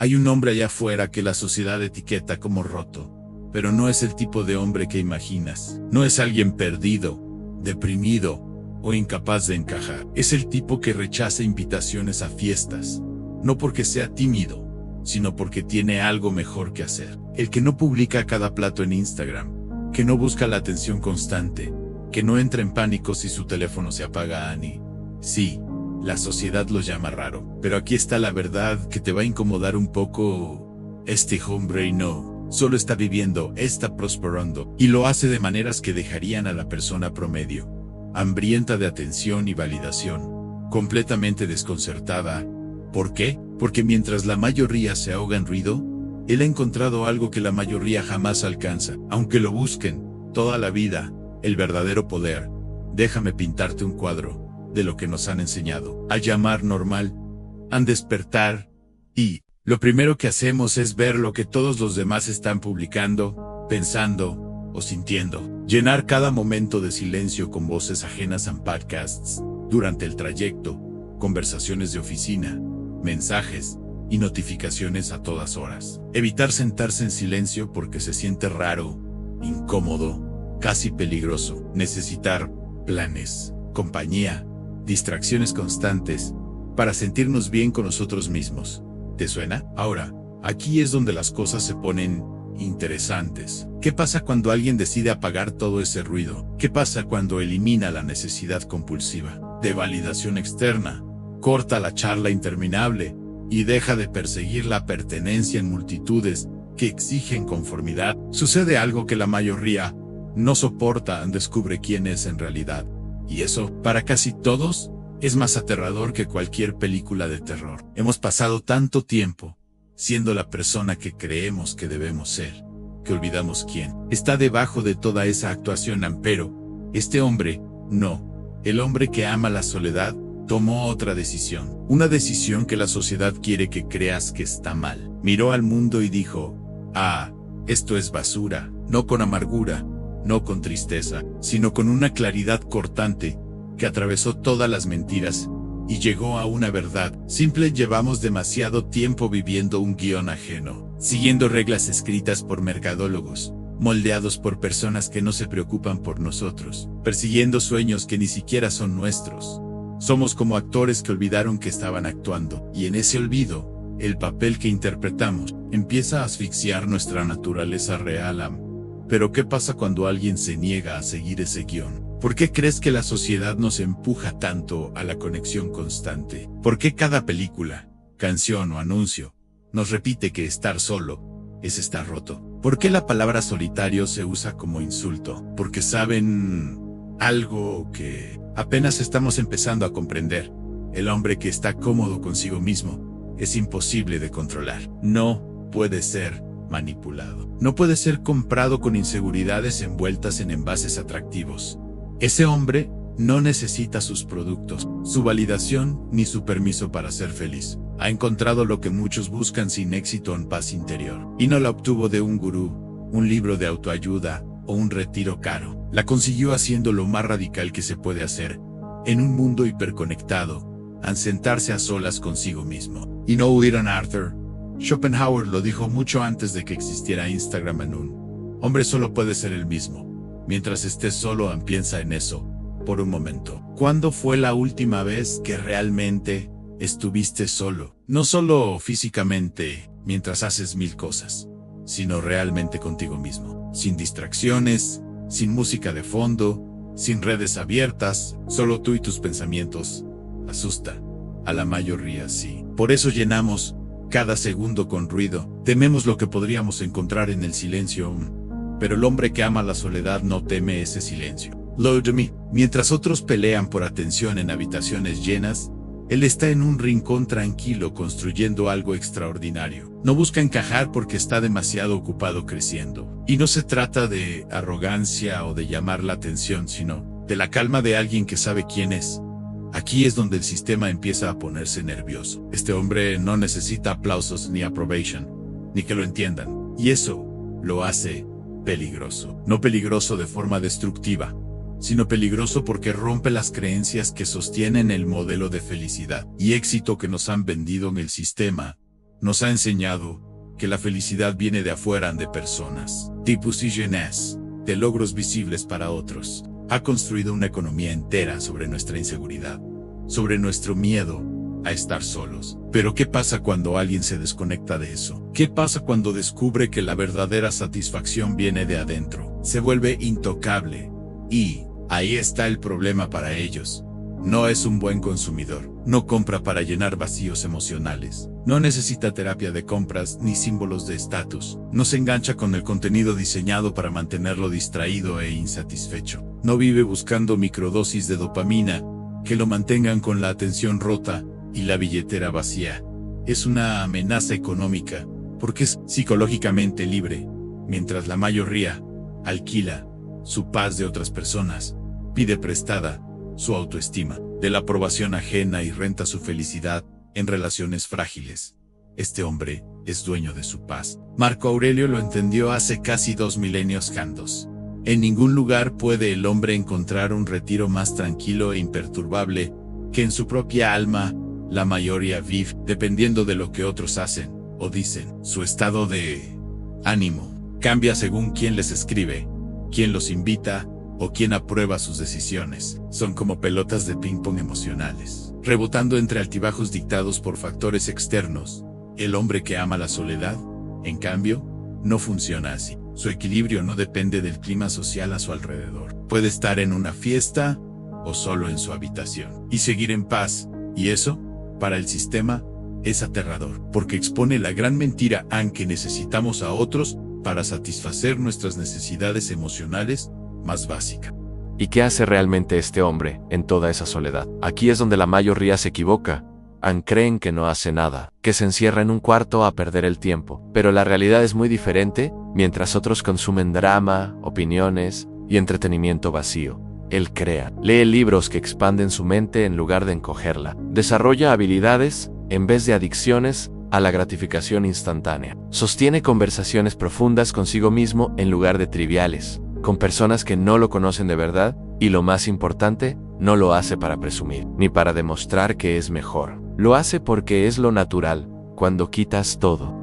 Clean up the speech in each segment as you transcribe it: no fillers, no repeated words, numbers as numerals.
Hay un hombre allá afuera que la sociedad etiqueta como roto, pero no es el tipo de hombre que imaginas. No es alguien perdido, deprimido o incapaz de encajar. Es el tipo que rechaza invitaciones a fiestas, no porque sea tímido, sino porque tiene algo mejor que hacer. El que no publica cada plato en Instagram, que no busca la atención constante, que no entra en pánico si su teléfono se apaga. Sí, la sociedad lo llama raro, pero aquí está la verdad que te va a incomodar un poco. Este hombre no solo está viviendo, está prosperando, y lo hace de maneras que dejarían a la persona promedio, hambrienta de atención y validación, completamente desconcertada. ¿Por qué? Porque mientras la mayoría se ahoga en ruido, él ha encontrado algo que la mayoría jamás alcanza, aunque lo busquen toda la vida: el verdadero poder. Déjame pintarte un cuadro de lo que nos han enseñado a llamar normal, a despertar, y lo primero que hacemos es ver lo que todos los demás están publicando, pensando o sintiendo. Llenar cada momento de silencio con voces ajenas a podcasts durante el trayecto, conversaciones de oficina, mensajes y notificaciones a todas horas. Evitar sentarse en silencio porque se siente raro, incómodo, casi peligroso. Necesitar planes, compañía, distracciones constantes para sentirnos bien con nosotros mismos. ¿Te suena? Ahora, aquí es donde las cosas se ponen interesantes. ¿Qué pasa cuando alguien decide apagar todo ese ruido? ¿Qué pasa cuando elimina la necesidad compulsiva de validación externa, corta la charla interminable y deja de perseguir la pertenencia en multitudes que exigen conformidad? Sucede algo que la mayoría no soporta: descubre quién es en realidad. Y eso, para casi todos, es más aterrador que cualquier película de terror. Hemos pasado tanto tiempo siendo la persona que creemos que debemos ser, que olvidamos quién está debajo de toda esa actuación. Pero este hombre, no, el hombre que ama la soledad, tomó otra decisión. Una decisión que la sociedad quiere que creas que está mal. Miró al mundo y dijo: esto es basura. No con amargura, no con tristeza, sino con una claridad cortante que atravesó todas las mentiras y llegó a una verdad simple. Llevamos demasiado tiempo viviendo un guión ajeno, siguiendo reglas escritas por mercadólogos, moldeados por personas que no se preocupan por nosotros, persiguiendo sueños que ni siquiera son nuestros. Somos como actores que olvidaron que estaban actuando, y en ese olvido, el papel que interpretamos empieza a asfixiar nuestra naturaleza real. Pero ¿qué pasa cuando alguien se niega a seguir ese guión? ¿Por qué crees que la sociedad nos empuja tanto a la conexión constante? ¿Por qué cada película, canción o anuncio nos repite que estar solo es estar roto? ¿Por qué la palabra solitario se usa como insulto? Porque saben algo que apenas estamos empezando a comprender: el hombre que está cómodo consigo mismo es imposible de controlar. No puede ser manipulado. No puede ser comprado con inseguridades envueltas en envases atractivos. Ese hombre no necesita sus productos, su validación ni su permiso para ser feliz. Ha encontrado lo que muchos buscan sin éxito: en paz interior. Y no la obtuvo de un gurú, un libro de autoayuda o un retiro caro. La consiguió haciendo lo más radical que se puede hacer en un mundo hiperconectado: al sentarse a solas consigo mismo. Y no huyeron. Arthur Schopenhauer lo dijo mucho antes de que existiera Instagram: un hombre solo puede ser el mismo. Mientras estés solo, piensa en eso por un momento. ¿Cuándo fue la última vez que realmente estuviste solo? No solo físicamente, mientras haces mil cosas, sino realmente contigo mismo. Sin distracciones, sin música de fondo, sin redes abiertas, solo tú y tus pensamientos. Asusta a la mayoría, sí. Por eso llenamos cada segundo con ruido. Tememos lo que podríamos encontrar en el silencio. Pero el hombre que ama la soledad no teme ese silencio. Mientras otros pelean por atención en habitaciones llenas, él está en un rincón tranquilo construyendo algo extraordinario. No busca encajar porque está demasiado ocupado creciendo. Y no se trata de arrogancia o de llamar la atención, sino de la calma de alguien que sabe quién es. Aquí es donde el sistema empieza a ponerse nervioso. Este hombre no necesita aplausos ni approbation, ni que lo entiendan. Y eso lo hace peligroso. No peligroso de forma destructiva, sino peligroso porque rompe las creencias que sostienen el modelo de felicidad y éxito que nos han vendido en el sistema. nos ha enseñado que la felicidad viene de afuera de personas, tipos y jeunesse, de logros visibles para otros. Ha construido una economía entera sobre nuestra inseguridad, sobre nuestro miedo a estar solos. Pero ¿qué pasa cuando alguien se desconecta de eso? ¿Qué pasa cuando descubre que la verdadera satisfacción viene de adentro? Se vuelve intocable. Y ahí está el problema para ellos. No es un buen consumidor. No compra para llenar vacíos emocionales. No necesita terapia de compras ni símbolos de estatus. No se engancha con el contenido diseñado para mantenerlo distraído e insatisfecho. No vive buscando microdosis de dopamina que lo mantengan con la atención rota y la billetera vacía. Es una amenaza económica porque es psicológicamente libre, mientras la mayoría alquila su paz de otras personas, pide prestada su autoestima de la aprobación ajena y renta su felicidad en relaciones frágiles. Este hombre es dueño de su paz. Marco Aurelio lo entendió hace casi 2 milenios candos. En ningún lugar puede el hombre encontrar un retiro más tranquilo e imperturbable que en su propia alma. La mayoría vive dependiendo de lo que otros hacen o dicen. Su estado de ánimo cambia según quién les escribe, quién los invita o quién aprueba sus decisiones. Son como pelotas de ping-pong emocionales, rebotando entre altibajos dictados por factores externos. El hombre que ama la soledad, en cambio, no funciona así. Su equilibrio no depende del clima social a su alrededor. Puede estar en una fiesta o solo en su habitación y seguir en paz. Y eso, para el sistema, es aterrador, porque expone la gran mentira en que necesitamos a otros para satisfacer nuestras necesidades emocionales más básicas. ¿Y qué hace realmente este hombre en toda esa soledad? Aquí es donde la mayoría se equivoca. Creen que no hace nada, que se encierra en un cuarto a perder el tiempo. Pero la realidad es muy diferente, mientras otros consumen drama, opiniones y entretenimiento vacío. Él crea, lee libros que expanden su mente en lugar de encogerla, desarrolla habilidades en vez de adicciones a la gratificación instantánea, sostiene conversaciones profundas consigo mismo en lugar de triviales, con personas que no lo conocen de verdad y, lo más importante, no lo hace para presumir, ni para demostrar que es mejor. Lo hace porque es lo natural, cuando quitas todo.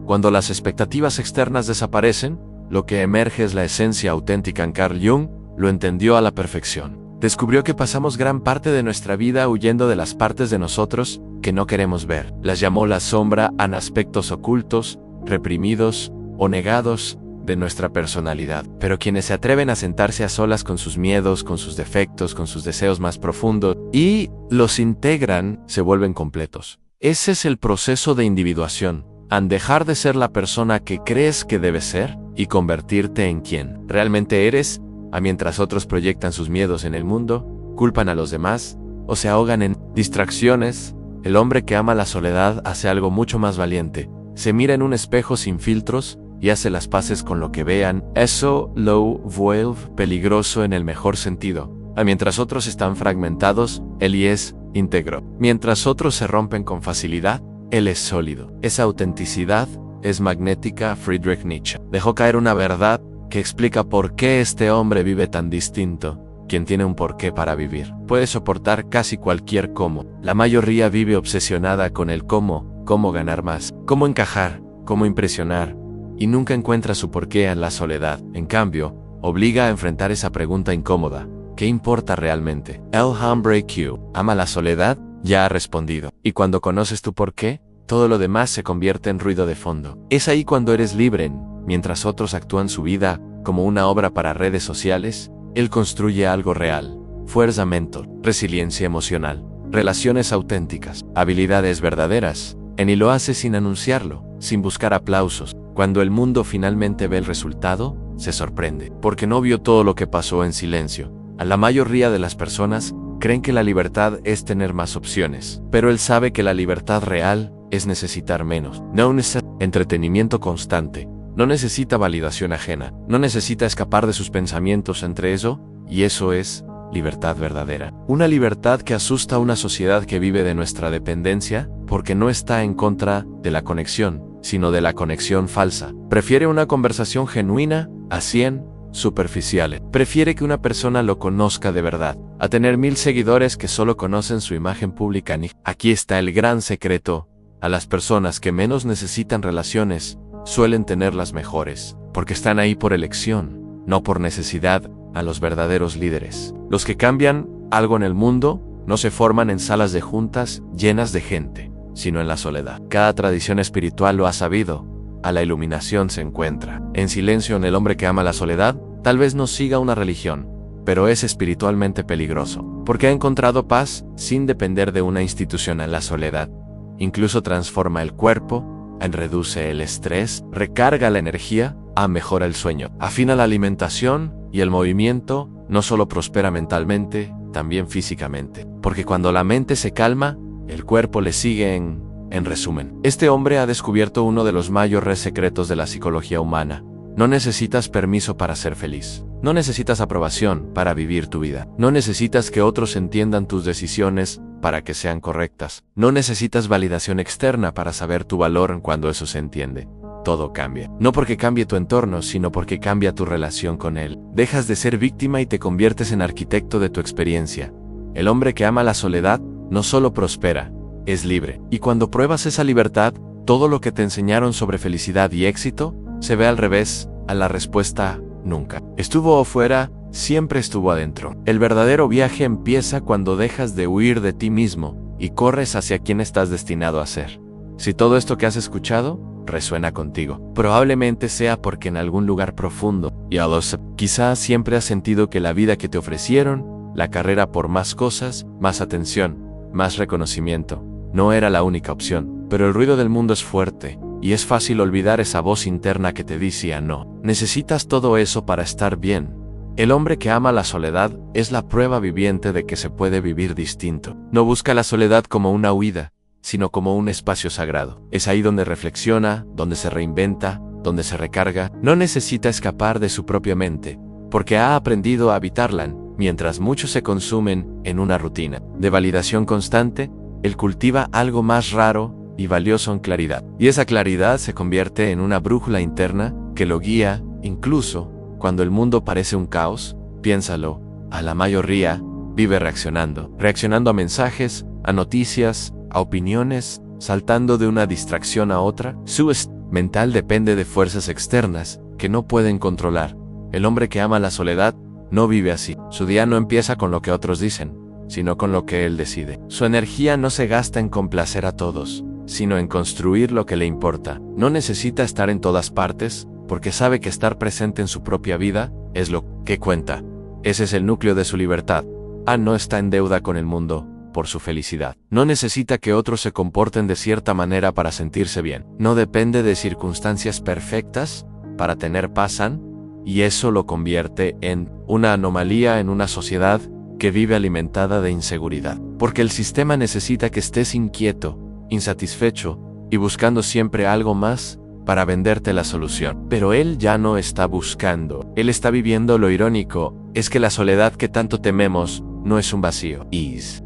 Cuando las expectativas externas desaparecen, lo que emerge es la esencia auténtica. En Carl Jung lo entendió a la perfección. Descubrió que pasamos gran parte de nuestra vida huyendo de las partes de nosotros que no queremos ver. Las llamó la sombra a aspectos ocultos, reprimidos o negados de nuestra personalidad. Pero quienes se atreven a sentarse a solas con sus miedos, con sus defectos, con sus deseos más profundos y los integran, se vuelven completos. Ese es el proceso de individuación. Dejar de ser la persona que crees que debes ser y convertirte en quien realmente eres. Mientras otros proyectan sus miedos en el mundo, culpan a los demás o se ahogan en distracciones, el hombre que ama la soledad hace algo mucho más valiente. Se mira en un espejo sin filtros y hace las paces con lo que vean. Eso lo vuelve peligroso en el mejor sentido. Mientras otros están fragmentados, él es íntegro. Mientras otros se rompen con facilidad, él es sólido. Esa autenticidad es magnética. Friedrich Nietzsche dejó caer una verdad que explica por qué este hombre vive tan distinto. Quien tiene un porqué para vivir puede soportar casi cualquier cómo. La mayoría vive obsesionada con el cómo ganar más, cómo encajar, cómo impresionar, y nunca encuentra su porqué en la soledad. En cambio, obliga a enfrentar esa pregunta incómoda: ¿qué importa realmente? El hombre que ama la soledad ya ha respondido. Y cuando conoces tu porqué, todo lo demás se convierte en ruido de fondo. Es ahí cuando eres libre. Mientras otros actúan su vida como una obra para redes sociales, él construye algo real: fuerza mental, resiliencia emocional, relaciones auténticas, habilidades verdaderas. Y lo hace sin anunciarlo, sin buscar aplausos. Cuando el mundo finalmente ve el resultado, se sorprende, porque no vio todo lo que pasó en silencio. A la mayoría de las personas creen que la libertad es tener más opciones, pero él sabe que la libertad real es necesitar menos. No necesita entretenimiento constante. No necesita validación ajena, no necesita escapar de sus pensamientos entre eso, y eso es libertad verdadera. Una libertad que asusta a una sociedad que vive de nuestra dependencia, porque no está en contra de la conexión, sino de la conexión falsa. Prefiere una conversación genuina a 100 superficiales. Prefiere que una persona lo conozca de verdad, a tener 1000 seguidores que solo conocen su imagen pública. Aquí está el gran secreto A las personas que menos necesitan relaciones suelen tener las mejores, porque están ahí por elección, no por necesidad. A los verdaderos líderes, los que cambian algo en el mundo, no se forman en salas de juntas llenas de gente, sino en la soledad. Cada tradición espiritual lo ha sabido. A la iluminación se encuentra en silencio en el hombre que ama la soledad. Tal vez no siga una religión, pero es espiritualmente peligroso, porque ha encontrado paz sin depender de una institución. En la soledad incluso transforma el cuerpo, reduce el estrés, recarga la energía, mejora el sueño, afina la alimentación y el movimiento. No solo prospera mentalmente, también físicamente, porque cuando la mente se calma, el cuerpo le sigue. En resumen, este hombre ha descubierto uno de los mayores secretos de la psicología humana. No necesitas permiso para ser feliz. No necesitas aprobación para vivir tu vida. No necesitas que otros entiendan tus decisiones para que sean correctas. No necesitas validación externa para saber tu valor. Cuando eso se entiende, todo cambia. No porque cambie tu entorno, sino porque cambia tu relación con él. Dejas de ser víctima y te conviertes en arquitecto de tu experiencia. El hombre que ama la soledad no solo prospera, es libre. Y cuando pruebas esa libertad, todo lo que te enseñaron sobre felicidad y éxito se ve al revés. A la respuesta, nunca estuvo afuera, siempre estuvo adentro. El verdadero viaje empieza cuando dejas de huir de ti mismo y corres hacia quien estás destinado a ser. Si todo esto que has escuchado resuena contigo, probablemente sea porque en algún lugar profundo, quizás siempre has sentido que la vida que te ofrecieron, la carrera por más cosas, más atención, más reconocimiento, no era la única opción. Pero el ruido del mundo es fuerte, y es fácil olvidar esa voz interna que te decía no. Necesitas todo eso para estar bien. El hombre que ama la soledad es la prueba viviente de que se puede vivir distinto. No busca la soledad como una huida, sino como un espacio sagrado. Es ahí donde reflexiona, donde se reinventa, donde se recarga. No necesita escapar de su propia mente, porque ha aprendido a habitarla. Mientras muchos se consumen en una rutina de validación constante, él cultiva algo más raro y valioso en claridad. Y esa claridad se convierte en una brújula interna que lo guía, incluso cuando el mundo parece un caos. Piénsalo, a la mayoría vive reaccionando a mensajes, a noticias, a opiniones, saltando de una distracción a otra. Su mental depende de fuerzas externas que no pueden controlar. El hombre que ama la soledad no vive así. Su día no empieza con lo que otros dicen, sino con lo que él decide. Su energía no se gasta en complacer a todos, sino en construir lo que le importa. No necesita estar en todas partes, porque sabe que estar presente en su propia vida es lo que cuenta. Ese es el núcleo de su libertad. No está en deuda con el mundo por su felicidad. No necesita que otros se comporten de cierta manera para sentirse bien. No depende de circunstancias perfectas para tener paz. Y eso lo convierte en una anomalía en una sociedad que vive alimentada de inseguridad. Porque el sistema necesita que estés inquieto, insatisfecho y buscando siempre algo más para venderte la solución. Pero él ya no está buscando, él está viviendo. Lo irónico es que la soledad que tanto tememos no es un vacío, es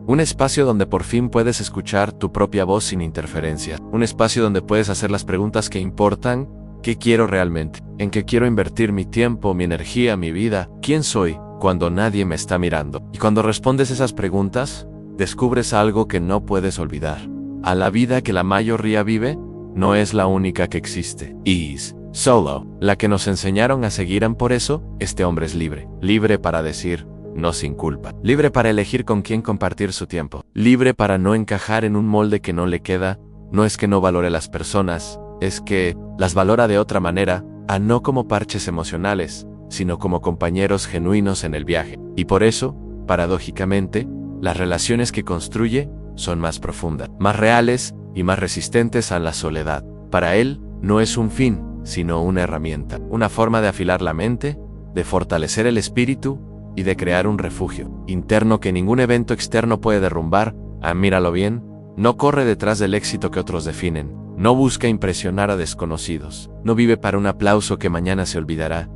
un espacio donde por fin puedes escuchar tu propia voz sin interferencia. Un espacio donde puedes hacer las preguntas que importan. ¿Qué quiero realmente? ¿En qué quiero invertir mi tiempo, mi energía, mi vida? ¿Quién soy cuando nadie me está mirando? Y cuando respondes esas preguntas, descubres algo que no puedes olvidar. A la vida que la mayoría vive, no es la única que existe. Es solo la que nos enseñaron a seguir. Por eso, este hombre es libre. Libre para decir no sin culpa. Libre para elegir con quién compartir su tiempo. Libre para no encajar en un molde que no le queda. No es que no valore las personas, es que las valora de otra manera, no como parches emocionales, sino como compañeros genuinos en el viaje. Y por eso, paradójicamente, las relaciones que construye son más profundas, más reales y más resistentes a la soledad. Para él, no es un fin, sino una herramienta, una forma de afilar la mente, de fortalecer el espíritu y de crear un refugio interno que ningún evento externo puede derrumbar. Míralo bien, no corre detrás del éxito que otros definen, no busca impresionar a desconocidos, no vive para un aplauso que mañana se olvidará.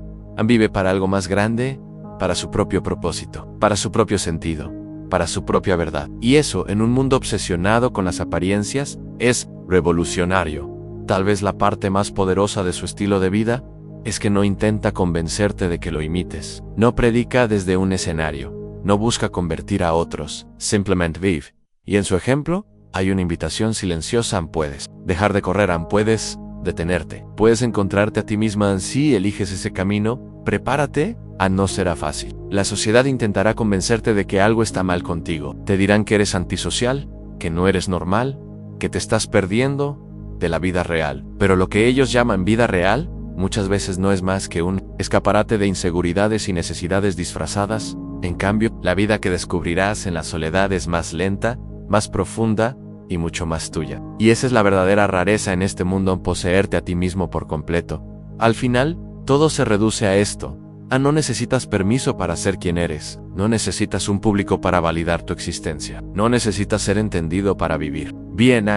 Vive para algo más grande, para su propio propósito, para su propio sentido, para su propia verdad. Y eso, en un mundo obsesionado con las apariencias, es revolucionario. Tal vez la parte más poderosa de su estilo de vida es que no intenta convencerte de que lo imites. No predica desde un escenario, no busca convertir a otros, simplemente vive. Y en su ejemplo, Hay una invitación silenciosa, puedes dejar de correr, puedes detenerte. Puedes encontrarte a ti misma si eliges ese camino. Prepárate, no será fácil. La sociedad intentará convencerte de que algo está mal contigo. Te dirán que eres antisocial, que no eres normal, que te estás perdiendo de la vida real. Pero lo que ellos llaman vida real, muchas veces no es más que un escaparate de inseguridades y necesidades disfrazadas. En cambio, la vida que descubrirás en la soledad es más lenta, más profunda y mucho más tuya. Y esa es la verdadera rareza en este mundo, poseerte a ti mismo por completo. Al final, todo se reduce a esto. No necesitas permiso para ser quien eres. No necesitas un público para validar tu existencia. No necesitas ser entendido para vivir. Bien,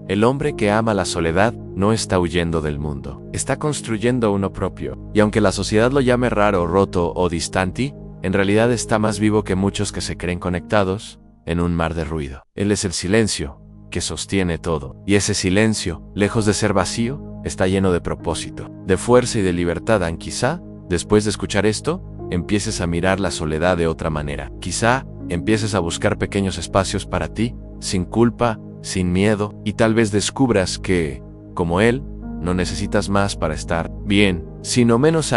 el hombre que ama la soledad no está huyendo del mundo. Está construyendo uno propio. Y aunque la sociedad lo llame raro, roto o distante, en realidad está más vivo que muchos que se creen conectados en un mar de ruido. Él es el silencio que sostiene todo. Y ese silencio, lejos de ser vacío, está lleno de propósito, de fuerza y de libertad. Quizá, después de escuchar esto, empieces a mirar la soledad de otra manera. Quizá empieces a buscar pequeños espacios para ti, sin culpa, sin miedo, y tal vez descubras que, como él, no necesitas más para estar bien, sino menos,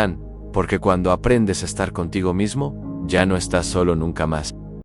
porque cuando aprendes a estar contigo mismo, ya no estás solo nunca más.